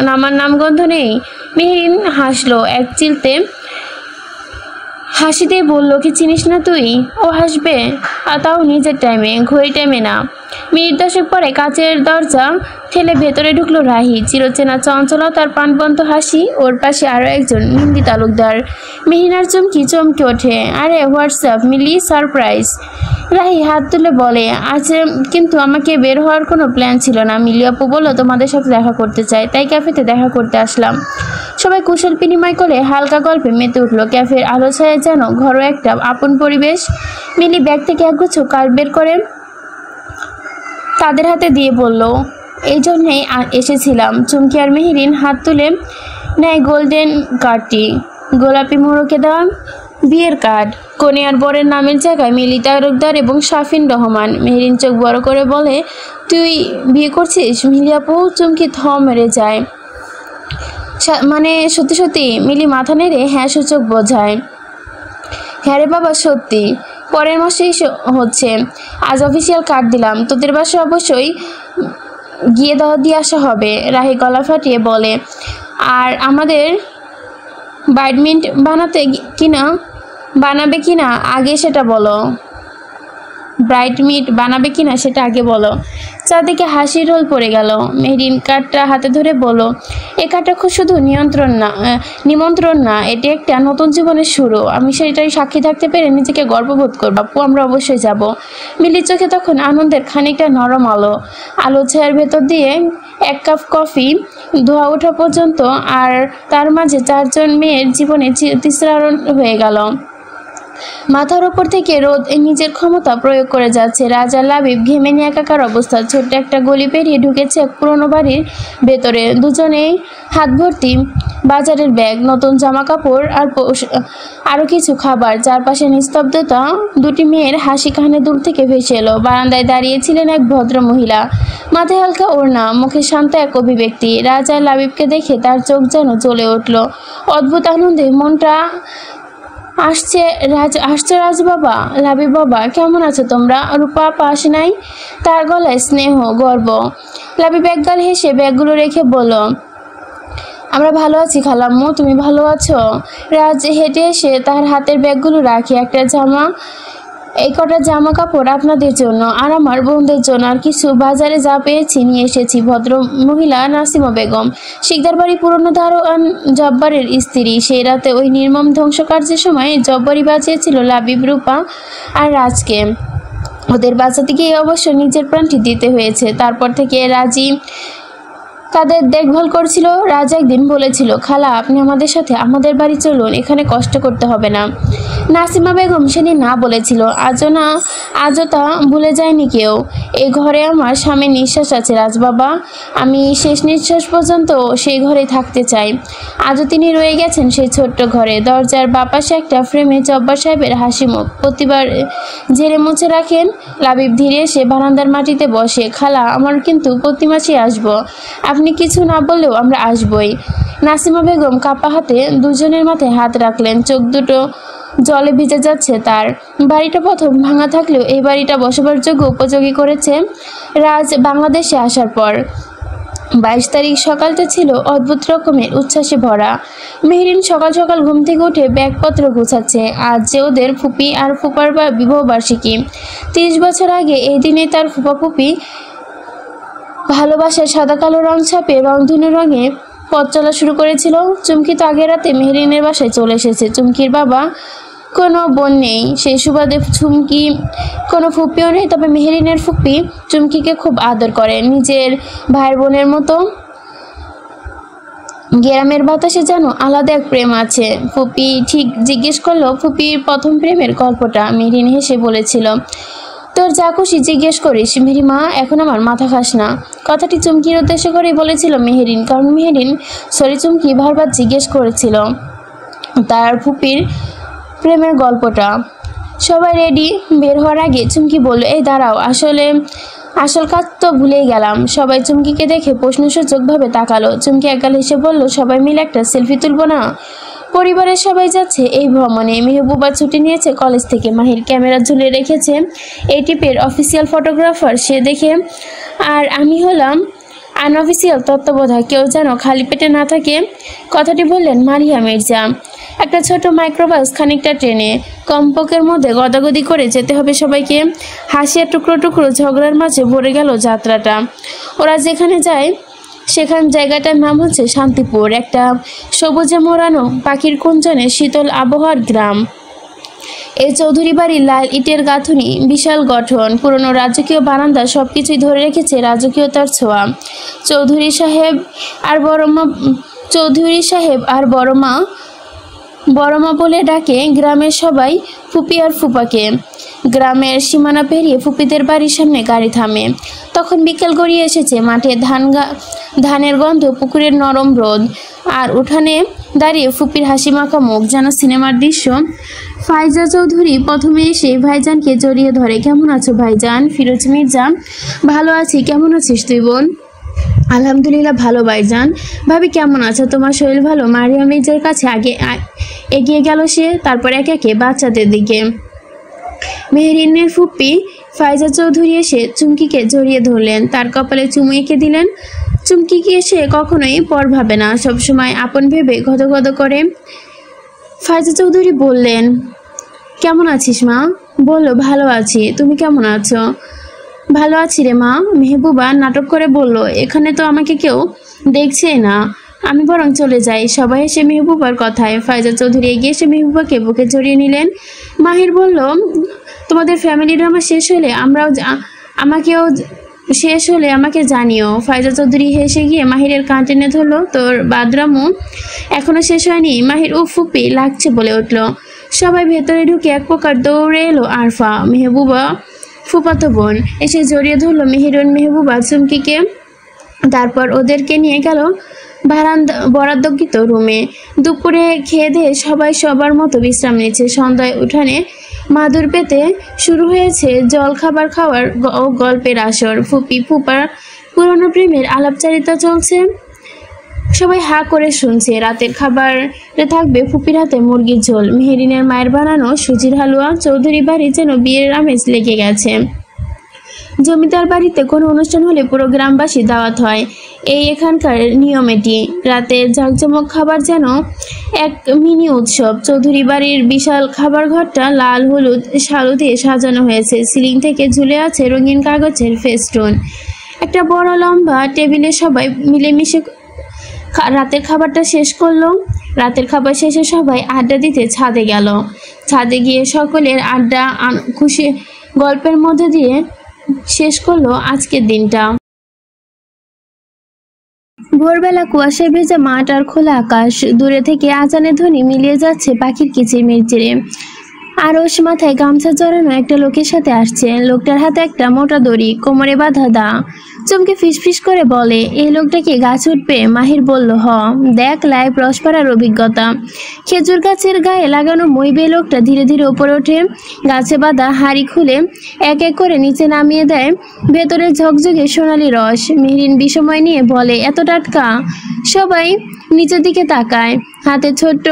নামার নামগন্ধ নেই। মেহেরিন হাসলো এক চিলতে হাসি দিয়ে বলল, কি চিনিস না তুই? ও হাসবে, আর তাও নিজের টাইমে, ঘড়ি টাইমে না। মিনিট 10 পরে কাচের দরজা ঠেলে ভেতরে ঢুকলো রাহি। চিরচেনা চঞ্চলতার প্রাণবন্ত হাসি। ওর পাশে আরো একজন, মিন্দি তালুকদার। মেহিনার চমকে ওঠে। আরে হোয়াটসঅ্যাপ মিলি, সারপ্রাইজ। রাহি হাত তুলে বলে, আচ্ছা কিন্তু আমাকে বের হওয়ার কোনো প্ল্যান ছিল না। মিলি আপু বলল তোমাদের সাথে দেখা করতে চাই, তাই ক্যাফেতে দেখা করতে আসলাম। সবাই কুশল বিনিময় করে হালকা গল্পে মেতে উঠলো। ক্যাফের আলো ছায়া যেন ঘরোয়া একটা আপন পরিবেশ। মিলি ব্যাগ থেকে একগুচ্ছ কার্ড বের করে তাদের হাতে দিয়ে বলল, এই জন্যেই এসেছিলাম। চুমকি আর মেহেরিন হাত তুলে নেয় গোল্ডেন কার্ডটি। গোলাপি মোড়কে দেওয়া বিয়ের কার্ড। কনে আর বরের নামের জায়গায় মিলি তালুকদার এবং শাফিন রহমান। মেহেরিন চোখ বড় করে বলে, তুই বিয়ে করছিস মিলি আপু? চুমকি থ মেরে যায়। মানে সত্যি সত্যি? মিলি মাথা নেড়ে হ্যাঁ সূচক বোঝায়। হ্যাঁ রে বাবা সত্যি, পরের মাসেই হচ্ছে। আজ অফিসিয়াল কার্ড দিলাম, তোদের বাসায় অবশ্যই গিয়ে দাওয়া দিয়ে আসা হবে। রাহি গলা ফাটিয়ে বলে, আর আমাদের ব্রাইডমেড বানাবে কিনা আগে সেটা বলো। ব্রাইডমেড বানাবে কিনা সেটা আগে বলো। চারদিকে হাসির রোল পড়ে গেল। মেহেরিন কার্ডটা হাতে ধরে বলো, এ কার্ডটা খুব শুধু নিমন্ত্রণ না, এটি একটা নতুন জীবনের শুরু। আমি সেটাই সাক্ষী থাকতে পেরে নিজেকে গর্ববোধ করব। আপু আমরা অবশ্যই যাব। মিলির চোখে তখন আনন্দের খানিকটা নরম আলো ছায়ার ভেতর দিয়ে 1 কাপ কফি ধোয়া ওঠা পর্যন্ত, আর তার মাঝে 4 জন মেয়ের জীবনে তিসরারণ হয়ে গেল। মাথার ওপর থেকে রোদ নিজের ক্ষমতা প্রয়োগ করে যাচ্ছে। রাজা লাবিব ঘেমে নিয়ে একাকার অবস্থা। ছোট্ট একটা গলি পেরিয়ে ঢুকেছে এক পুরনো বাড়ির ভেতরে। দুজনেই হাত ভর্তি বাজারের ব্যাগ, নতুন জামা কাপড় আর আরও কিছু খাবার। চারপাশে নিস্তব্ধতা। দুটি মেয়ের হাসি কানে দূর থেকে ভেসে এলো। বারান্দায় দাঁড়িয়েছিলেন এক ভদ্র মহিলা, মাথায় হালকা ওড়না, মুখে শান্ত এক অভিব্যক্তি। রাজা লাবিবকে দেখে তার চোখ যেন জ্বলে উঠল। অদ্ভুত আনন্দে মনটা আসছে রাজ বাবা, লাবিব বাবা কেমন আছো তোমরা? রূপা পাশ নাই, তার গলায় স্নেহ গর্ব। লাবিব একগাল হেসে ব্যাগগুলো রেখে বলল, আমরা ভালো আছি খালাম্মু, তুমি ভালো আছো? রাজ হেঁটে এসে তার হাতের ব্যাগগুলো রাখে। এই কটা জামা কাপড় আপনাদের জন্য আর আমার বোনদের জন্য, আর কিছু বাজারে যা পেয়েছি নিয়ে এসেছি। ভদ্র মহিলা নাসিমা বেগম, শিকদার বাড়ি পুরনো দারোয়ান জব্বারের স্ত্রী। সেই রাতে ওই নির্মম ধ্বংসকার্যের সময় জব্বারি বাঁচিয়েছিল লাবিব, রূপা আর রাজকে। ওদের বাঁচাতে গিয়ে অবশ্য নিজের প্রাণটি দিতে হয়েছে। তারপর থেকে রাজি তাদের দেখভাল করছিল। রাজ একদিন বলেছিল, খালা আপনি আমাদের সাথে আমাদের বাড়ি চলুন, এখানে কষ্ট করতে হবে না। নাসিমা বেগম সেদিন না বলেছিল, আজও তা ভুলে যায়নি কেউ। এই ঘরে আমার স্বামীর নিঃশ্বাস আছে রাজবাবা, আমি শেষ নিঃশ্বাস পর্যন্ত সেই ঘরে থাকতে চাই। আজও তিনি রয়ে গেছেন সেই ছোট্ট ঘরে। দরজার বাপাশে একটা ফ্রেমে জব্বার সাহেবের হাসি মুখ প্রতিবার ঝেড়ে মুছে রাখেন। লাবিব ধীরে এসে বারান্দার মাটিতে বসে, খালা আমার কিন্তু প্রতি মাসে আসবো, আপনি কিছু না বললেও আমরা আসবই। নাসিমা বেগম কাপা হাতে দুজনের মাথায় হাত রাখলেন। চোখ দুটো জলে ভিজে যাচ্ছে তার। বাড়িটা প্রথম ভাঙা থাকলেও এই বাড়িটা বসবার যোগ্য উপযোগী করেছে রাজ বাংলাদেশে আসার পর। 22 তারিখ সকালটা ছিল অদ্ভুত রকমের উচ্ছ্বাসে ভরা। মেহেরিন সকাল সকাল ঘুম থেকে উঠে ব্যাগপত্র গুছাচ্ছে। আজ যে ওদের ফুপি আর ফুপার বিবাহবার্ষিকী। 30 বছর আগে এই দিনে তার ফুপা ফুপি ভালোবাসার সাদা কালো রং ছাপে রংধনু রঙে পথ চলা শুরু করেছিল। চুমকি তো আগের রাতে মেহেরিনের বাসায় চলে এসেছে। চুমকির বাবা কোনো বোন নেই, সেই সুবাদে চুমকি কোনো ফুপিও নেই। তবে মেহেরিনের ফুপি চুমকিকে খুব আদর করে, নিজের ভাই বোনের মতো। গ্রামের বাতাসে যেন আলাদা এক প্রেম আছে। ফুপি ঠিক জিজ্ঞেস করলো ফুপির প্রথম প্রেমের গল্পটা। মেহেরিন হেসে বলেছিল, তোর যা খুশি জিজ্ঞেস করিস মেহেরি মা, এখন আমার মাথা খাস না। কথাটি চুমকির উদ্দেশ্য করেই বলেছিল মেহেরিন, কারণ চুমকি বারবার জিজ্ঞেস করেছিল তার ফুপির প্রেমের গল্পটা। সবাই রেডি, বের হওয়ার আগে চুমকি বলল, এই দাঁড়াও, আসল কাজ তো ভুলেই গেলাম। সবাই চুমকিকে দেখে প্রশ্নসূচকভাবে তাকালো। চুমকি একগাল হেসে বলল, সবাই মিলে একটা সেলফি তুলবো না? পরিবারের সবাই যাচ্ছে এই ভ্রমণে। মেহবুবা ছুটি নিয়েছে কলেজ থেকে। মাহির ক্যামেরা ঝুলিয়ে রেখেছে এটিপের অফিসিয়াল ফটোগ্রাফার সে দেখে। আর আমি হলাম আনঅফিসিয়াল তত্ত্বাবধায়ক, কেউ যেন খালি পেটে না থাকে। কথাটি বললেন মারিয়া মির্জা। একটা ছোট মাইক্রোবাস খানিকটা ট্রেনে কম্পকের মধ্যে গদাগদি করে যেতে হবে সবাইকে। হাসিয়া টুকরো টুকরো ঝগড়ার মাঝে ভরে গেল যাত্রাটা। ওরা যেখানে যায় সেখান জায়গাটার নাম হচ্ছে শান্তিপুর, একটা সবুজে মোড়ানো পাখির কুঞ্জনে শীতল আবহাওয়ার গ্রাম। এই চৌধুরী বাড়ির লাল ইটের গাঁথুনি, বিশাল গঠন, পুরনো রাজকীয় বারান্দা সবকিছুই ধরে রেখেছে রাজকীয়তার ছোঁয়া। চৌধুরী সাহেব আর বড় মা বলে ডাকে গ্রামের সবাই ফুপি আর ফুপাকে। গ্রামের সীমানা পেরিয়ে ফুপিদের বাড়ির সামনে গাড়ি থামে। তখন বিকেল গড়িয়ে এসেছে। মাঠে ধানের গন্ধ, পুকুরের নরম রোদ, আর উঠানে দাঁড়িয়ে ফুপির হাসি মাখা মুখ, যেন সিনেমার দৃশ্য। ফাইজা চৌধুরী প্রথমে এসে ভাইজানকে জড়িয়ে ধরে। কেমন আছো ভাইজান? ফিরোজ মির্জা: ভালো আছি, কেমন আছিস তুই বোন? আলহামদুলিল্লাহ ভালো ভাইজান। ভাবি কেমন আছো? তোমার শরীর ভালো? মারিয়া মির্জার কাছে এগিয়ে গেল সে, তারপর একে একে বাচ্চাদের দিকে। মেহরিনের ফুপ্পি ফাইজা চৌধুরী এসে চুমকিকে জড়িয়ে ধরলেন, তার কপালে চুমু এঁকে দিলেন। চুমকিকে সে কখনোই পর ভাবে না, সবসময় আপন ভেবে গদগদ করে। ফাইজা চৌধুরী বললেন, কেমন আছিস মা? বলল, ভালো আছি, তুমি কেমন আছো? ভালো আছি রে মা। মেহবুবা নাটক করে বলল, এখানে তো আমাকে কেউ দেখছেই না, আমি বরং চলে যাই। সবাই এসে মেহবুবার কথায়। ফাইজা চৌধুরী এগিয়ে এসে মেহবুবাকে বুকে জড়িয়ে নিলেন। মাহির বলল, তোমাদের ফ্যামিলি ড্রামা শেষ হলে আমাকে জানিও। ফাইজা চৌধুরী হেসে গিয়ে মাহিরের কান টেনে ধরলো, তোর বাদরামু এখনো শেষ হয়নি? মাহির ফুপি লাগছে বলে উঠল। সবাই ভেতরে ঢুকে এক প্রকার দৌড়ে এলো আরফা, মেহবুবা ফুপাতো বোন, এসে জড়িয়ে ধরলো মেহবুবা চুমকিকে। তারপর ওদেরকে নিয়ে গেল বরাদ্দকৃত রুমে। দুপুরে খেয়ে দিয়ে সবাই সবার মতো বিশ্রাম নিচ্ছে। সন্ধ্যায় উঠানে মাদুর পেতে শুরু হয়েছে জল খাবার খাওয়ার ও গল্পের আসর। ফুপি ফুপার পুরনো প্রেমের আলাপচারিতা চলছে। সবাই হা করে শুনছে। রাতের খাবারে থাকবে ফুপির হাতে মুরগির ঝোল, মেহেরিনের মায়ের বানানো সুজির হালুয়া। চৌধুরী বাড়ি যেন বিয়ের আমেজ লেগে গেছে। জমিদার বাড়িতে কোনো অনুষ্ঠান হলে পুরো গ্রামবাসী দাওয়াত হয়, এখানকার নিয়ম এটি। রাতের জাঁকজমক খাবার যেন এক মিনি উৎসব। চৌধুরী বাড়ির বিশাল খাবার ঘরটা লাল হলুদ শালু দিয়ে সাজানো হয়েছে। সিলিং থেকে ঝুলে আছে রঙিন কাগজের ফেস্টুন। একটা বড় লম্বা টেবিলে সবাই মিলেমিশে রাতের খাবারটা শেষ করলো। রাতের খাবার শেষে সবাই আড্ডা দিতে ছাদে গেল। ছাদে গিয়ে সকলের আড্ডা খুশি গল্পের মধ্যে দিয়ে শেষ করলো আজকের দিনটা। ভোরবেলা কুয়াশায় ভেজা মাঠ আর খোলা আকাশ। দূরে থেকে আজানের ধ্বনি মিলিয়ে যাচ্ছে পাখির কিচিরমিচিরে। আরশ মাথায় গামছা জড়ানো একটা লোকের সাথে আসছে। লোকটার হাতে একটা মোটা দড়ি, কোমরে বাঁধা দা। চমকে ফিসফিস করে বলে, এই লোকটা কি গাছ উঠবে? মাহির বলল, হ, দেখ লাইভ রস পড়ার অভিজ্ঞতা। খেজুর গাছের গায়ে লাগানো মই বেয়ে লোকটা ধীরে ধীরে উপরে ওঠে। গাছে বাঁধা হাড়ি খুলে এক এক করে নিচে নামিয়ে দেয় ভেতরে ঝকঝকে সোনালি রস। মেহরিন বিস্ময় নিয়ে বলে, এত টাটকা? সবাই নিচের দিকে তাকায়। হাতে ছোট্ট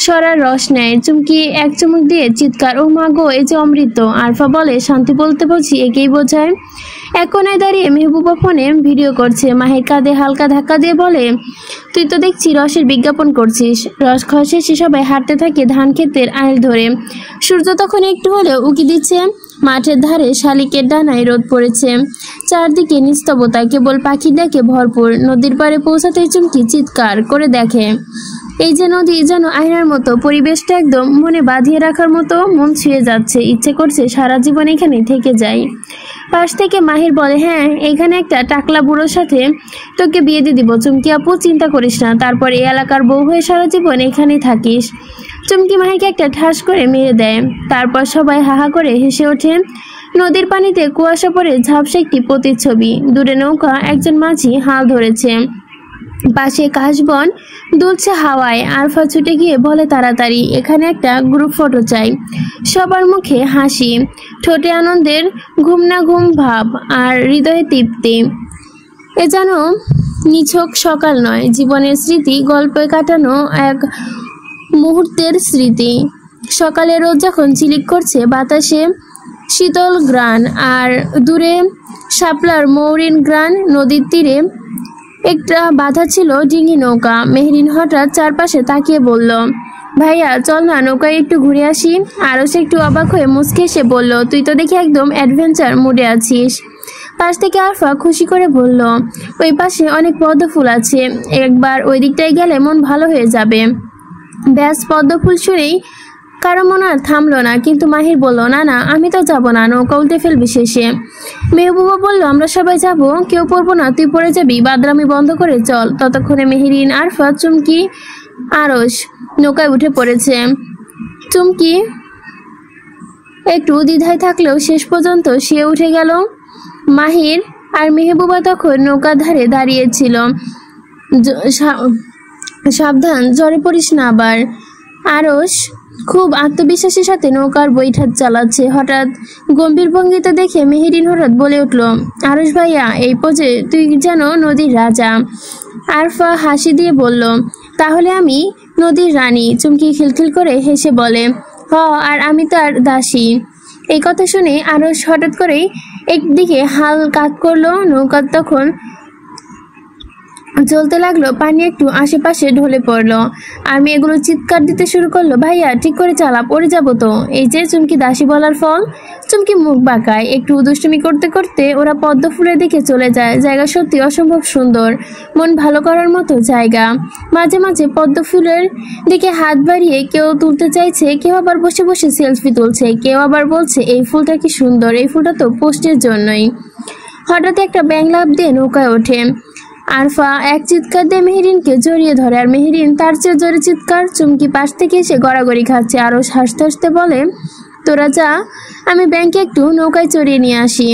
সরার রস নেয়। চুমকি এক চুমুক দিয়ে চিৎকার, ও মা গো, এই যে অমৃত। আরফা বলে, শান্তি বলতে বুঝি একেই বোঝায়। এক কোনায় দাঁড়িয়ে মেহবুবা ফোনে ভিডিও করছে। মাহির কাঁধে হালকা ধাক্কা দিয়ে বলে, তুই তো দেখছি রসের বিজ্ঞাপন করছিস। রস খাওয়া শেষে সবাই হাঁটতে থাকে ধান ক্ষেতের আইল ধরে। সূর্য তখন একটু হলেও উকি দিচ্ছে। মাঠের ধারে শালিকের ডানায় রোদ পড়েছে। চারদিকে নিস্তবতা, কেবল পাখি ডাকে ভরপুর। নদীর পাড়ে পৌঁছাতেই চুমকি চিৎকার করে দেখে, এই যে নদী, যেন আয়নার মতো। পরিবেশটা একদম মনে বাঁধিয়ে রাখার মতো। মন ছুঁয়ে যাচ্ছে, ইচ্ছে করছে সারা জীবন এখানে থেকে যাই। পাশ থেকে মাহির বলে, হ্যাঁ, এখানে একটা টাকলা বুড়োর সাথে তোকে বিয়ে দিয়ে দিব। চুমকি আপু, চিন্তা করিস না, তারপর এই এলাকার বউ হয়ে সারা জীবন এখানেই থাকিস। চুমকি মাহিকে একটা ঠাস করে মেরে দেয়। তারপর সবাই হাহা করে হেসে ওঠে। নদীর পানিতে কুয়াশা পড়ে ঝাপসা একটি প্রতিচ্ছবি। দূরে নৌকা, একজন মাঝি হাল ধরেছে। পাশে কাশবন দুলছে হাওয়ায়। আরফা ছুটে গিয়ে বলে, তাড়াতাড়ি এখানে একটা গ্রুপ ফটো চাই। সবার মুখে হাসি, ঠোঁটে আনন্দের ঘুম না ঘুম ভাব, আর হৃদয়ে তৃপ্তি। এ যেন নিছক সকাল নয়, জীবনের স্মৃতি গল্পে কাটানো এক মুহূর্তের স্মৃতি। সকালে রোদ যখন ঝিলিক করছে, বাতাসে শীতল গ্রান আর দূরে শাপলার মৌরিন গ্রান। নদীর তীরে একটা বাধা ছিল ডিঙি নৌকা। মেহরিন হঠাৎ চারপাশে তাকিয়ে বলল, ভাইয়া চল না, নৌকায় একটু ঘুরে আসি। আরও সে একটু অবাক হয়ে মুচকে এসে বলল, তুই তো দেখি একদম অ্যাডভেঞ্চার মুডে আছিস। পাশ থেকে আরফা খুশি করে বলল, ওই পাশে অনেক পদ্ম ফুল আছে, একবার ওই দিকটায় গেলে মন ভালো হয়ে যাবে। ব্যাস, পদ্ম ফুল শুনেই কারো মনে আর থামলো না। কিন্তু মাহির বলল, না না, আমি তো যাব না, নৌকা উল্টে ফেলবি শেষে। মেহবুবা বলল, আমরা সবাই যাব, কেউ পড়বো না, তুই পড়ে যাবি, বাদরামি বন্ধ করে চল। ততক্ষণে মেহেরিন, আরফা, চুমকি, আরশ নৌকায় উঠে পড়েছে। চুমকি একটু দ্বিধায় থাকলেও শেষ পর্যন্ত সে উঠে গেল। মাহির আর মেহবুবা তখন নৌকার ধারে দাঁড়িয়েছিল। সাবধান, জ্বরে পড়িস না আবার। আরশ খুব আত্মবিশ্বাসের সাথে নৌকার বৈঠা চালাচ্ছে। হঠাৎ গম্ভীর ভঙ্গিতে দেখে মেহেরিন হঠাৎ বলে উঠল, আরশ ভাইয়া, এই পোজে তুই যেন নদীর রাজা। আরফা হাসি দিয়ে বলল, তাহলে আমি নদীর রানী। চুমকি খিলখিল করে হেসে বলে, আর আমি তার দাসী। এই কথা শুনে আরশ হঠাৎ করেই একদিকে হাল কাত করলো। নৌকা তখন চলতে লাগলো, পানি একটু আশেপাশে ঢলে পড়লো। আর মেয়েগুলো চিৎকার দিতে শুরু করলো, ভাইয়া ঠিক করে চালা, পড়ে যাবো তো। এই যে চুমকি দাসী বলার ফল। চুমকি মুখ বাঁকায়। একটু দুষ্টুমি করতে করতে ওরা পদ্ম ফুলের দিকে চলে যায়। জায়গা সত্যি অসম্ভব সুন্দর, মন ভালো করার মতো জায়গা। মাঝে মাঝে পদ্ম ফুলের দিকে হাত বাড়িয়ে কেউ তুলতে চাইছে, কেউ আবার বসে বসে সেলফি তুলছে, কেউ আবার বলছে, এই ফুলটা কি সুন্দর, এই ফুলটা তো পোস্টের জন্যই। হঠাৎ একটা ব্যাঙ লাফ দিয়ে নৌকায় ওঠে। আরফা এক চিৎকার দিয়ে মেহেরিনকে জড়িয়ে ধরে, আর মেহেরিন তার চেয়ে জোরে চিৎকার। চুমকি পাশ থেকে এসে গড়াগড়ি খাচ্ছে। আরও হাসতে হাসতে বলে, তোরা যা, আমি ব্যাংকে একটু নৌকায় চড়িয়ে নিয়ে আসি।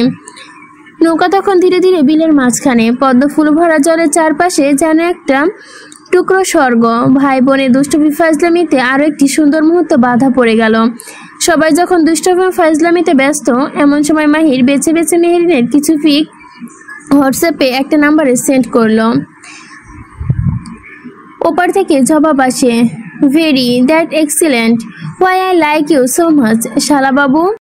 নৌকা তখন ধীরে ধীরে বিলের মাঝখানে। পদ্ম ফুল ভরা জলের চারপাশে যেন একটা টুকরো স্বর্গ। ভাই বোনের দুষ্টুমি ফাজলামিতে আরও একটি সুন্দর মুহূর্ত বাধা পড়ে গেল। সবাই যখন দুষ্টুমি ফাজলামিতে ব্যস্ত, এমন সময় মাহির বেছে বেছে মেহেরিনের কিছু পিক হোয়াটসঅ্যাপে একটা নাম্বারে সেন্ড করলো। ওপার থেকে জবাব আসে, very that excellent, why I like you so much শালা বাবু।